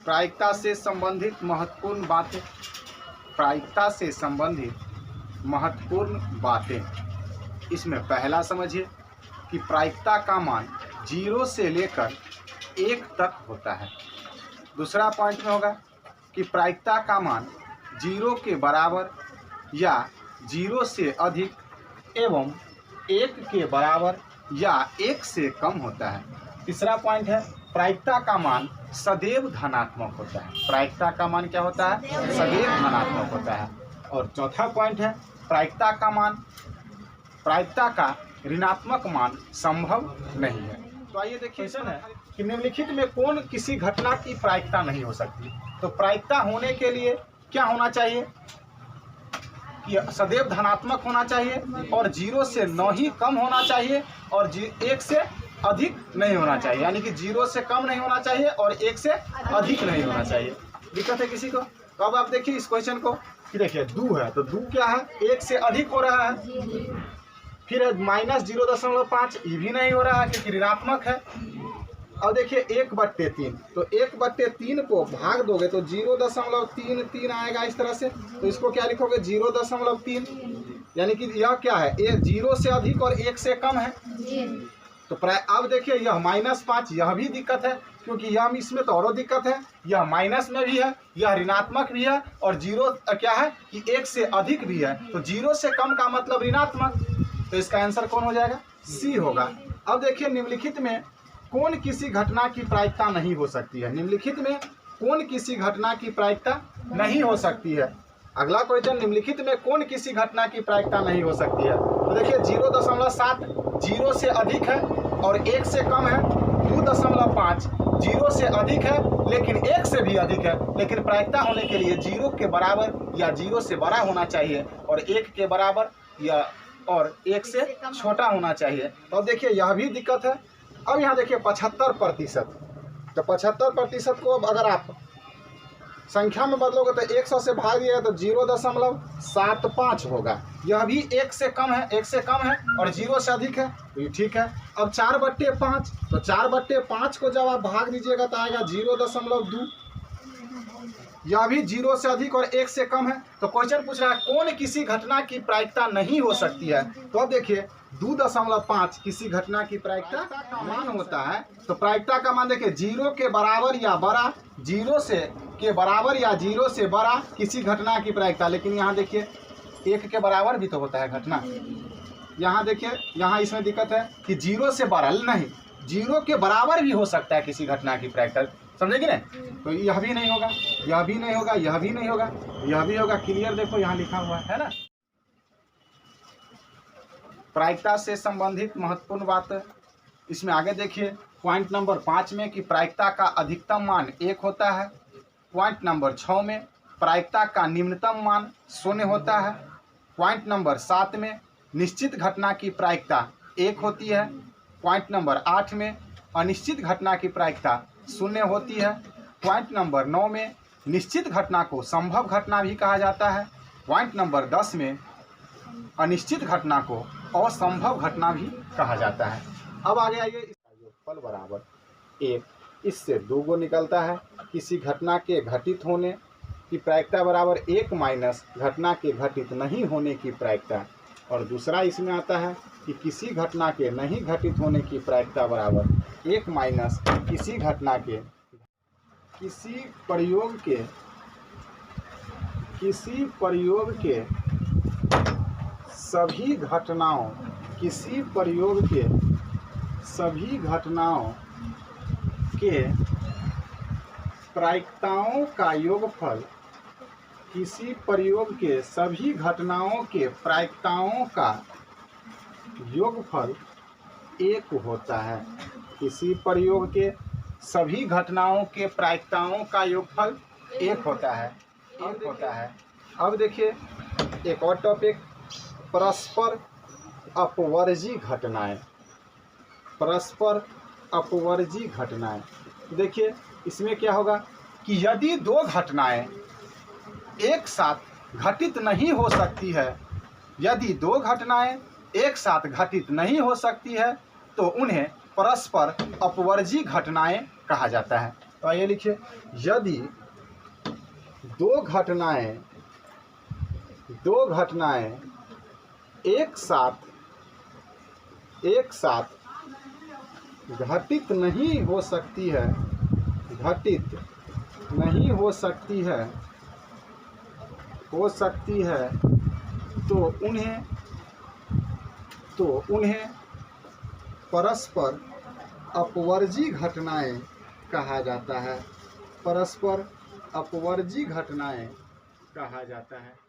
प्रायिकता से संबंधित महत्वपूर्ण बातें। प्रायिकता से संबंधित महत्वपूर्ण बातें। इसमें पहला समझिए कि प्रायिकता का मान 0 से लेकर 1 तक होता है। दूसरा पॉइंट में होगा कि प्रायिकता का मान 0 के बराबर या 0 से अधिक एवं 1 के बराबर या 1 से कम होता है। तीसरा पॉइंट है प्रायिकता का मान सदैव धनात्मक होता है। प्रायिकता का मान क्या होता है? सदैव धनात्मक होता है। और चौथा पॉइंट है प्रायिकता का ऋणात्मक मान संभव नहीं है। तो आइए देखिए क्वेश्चन है कि निम्नलिखित में कौन किसी घटना की प्रायिकता नहीं हो सकती। तो प्रायिकता होने के लिए क्या होना चाहिए कि सदैव धनात्मक होना चाहिए और 0 से न ही कम होना चाहिए और 1 से अधिक नहीं होना चाहिए। यानी कि 0 से कम नहीं होना चाहिए और 1 से अधिक नहीं होना चाहिए। दिक्कत है किसी को? तो अब आप देखिए इस क्वेश्चन को कि देखिए दू है तो दू क्या है? 1 से अधिक हो रहा है। फिर -0.5 ये भी नहीं हो रहा है क्योंकि ऋणात्मक है। अब देखिए 1/3 तो 1/3 को भाग दोगे तो 0.33 आएगा इस तरह से। तो इसको क्या लिखोगे? 0.3। यानी कि यह क्या है? 0 से अधिक और 1 से कम है। तो अब देखिए यह -5 यह भी दिक्कत है क्योंकि यह इसमें तो और दिक्कत है। यह माइनस में भी है, यह ऋणात्मक भी है और 0 क्या है कि 1 से अधिक भी है। तो 0 से कम का मतलब ऋणात्मक। तो इसका आंसर कौन हो जाएगा? सी होगा। अब देखिए निम्नलिखित में कौन किसी घटना की प्रायिकता नहीं हो सकती है। निम्नलिखित में कौन किसी घटना की प्रायिकता नहीं हो सकती है। अगला क्वेश्चन, निम्नलिखित में कौन किसी घटना की प्रायिकता नहीं हो सकती है। तो देखिए 0.7 0 से अधिक है और 1 से कम है। 2.5 0 से अधिक है लेकिन 1 से भी अधिक है। लेकिन प्रायिकता होने के लिए 0 के बराबर या 0 से बड़ा होना चाहिए और 1 के बराबर या और 1 से छोटा होना चाहिए। तो अब देखिए यह भी दिक्कत है। अब यहाँ देखिए 75%। तो 75% को अब अगर आप संख्या में बदलोगे तो 100 से भाग दिएगा तो 0.75 होगा। यह भी 1 से कम है, 1 से कम है और 0 से अधिक है तो ये ठीक है। अब 4/5 तो 4/5 को जब आप भाग दीजिएगा तो आएगा 0.2। यह भी 0 से अधिक और 1 से कम है। तो क्वेश्चन पूछ रहा है कौन किसी घटना की प्रायिकता नहीं हो सकती है। तो अब देखिए 2.5 किसी घटना की प्रायिकता का मान होता है। तो प्रायिकता का मान देखिए 0 के बराबर या बड़ा, 0 से के बराबर या 0 से बड़ा किसी घटना की प्रायिकता। लेकिन यहाँ देखिए 1 के बराबर भी तो होता है घटना। यहाँ देखिए यहाँ इसमें दिक्कत है कि 0 से बड़ा नहीं, 0 के बराबर भी हो सकता है किसी घटना की प्रायिकता। समझे कि नहीं? तो यह भी नहीं होगा, यह भी नहीं होगा, यह भी नहीं होगा, यह भी होगा। क्लियर देखो यहाँ लिखा हुआ है ना। प्रायिकता से संबंधित महत्वपूर्ण बात इसमें आगे देखिए पॉइंट नंबर 5 में कि प्रायिकता का अधिकतम मान 1 होता है। पॉइंट नंबर 6 में प्रायिकता का निम्नतम मान 0 होता है। पॉइंट नंबर 7 में निश्चित घटना की प्रायिकता 1 होती है। पॉइंट नंबर 8 में अनिश्चित घटना की प्रायिकता 0 होती है। पॉइंट नंबर 9 में निश्चित घटना को संभव घटना भी कहा जाता है। पॉइंट नंबर 10 में अनिश्चित घटना को असंभव घटना भी कहा जाता है। अब आगे आइए, योगफल बराबर 1, इससे 2 गो निकलता है। किसी घटना के घटित होने की प्रायिकता बराबर 1 माइनस घटना के घटित नहीं होने की प्रायिकता। और दूसरा इसमें आता है कि किसी घटना के नहीं घटित होने की प्रायिकता बराबर 1 माइनस किसी घटना के किसी प्रयोग के सभी घटनाओं के प्रायिकताओं का योगफल, किसी प्रयोग के सभी घटनाओं के प्रायिकताओं का योगफल 1 होता है। किसी प्रयोग के सभी घटनाओं के प्रायिकताओं का योगफल 1 होता है। अब देखिए एक और टॉपिक, परस्पर अपवर्जी घटनाएं। परस्पर अपवर्जी घटनाएं। देखिए इसमें क्या होगा कि यदि 2 घटनाएं एक साथ घटित नहीं हो सकती है, यदि 2 घटनाएं एक साथ घटित नहीं हो सकती है तो उन्हें परस्पर अपवर्जी घटनाएं कहा जाता है। तो आइए लिखिए, यदि दो घटनाएं एक साथ घटित नहीं हो सकती है तो उन्हें परस्पर अपवर्जी घटनाएं कहा जाता है। परस्पर अपवर्जी घटनाएं कहा जाता है।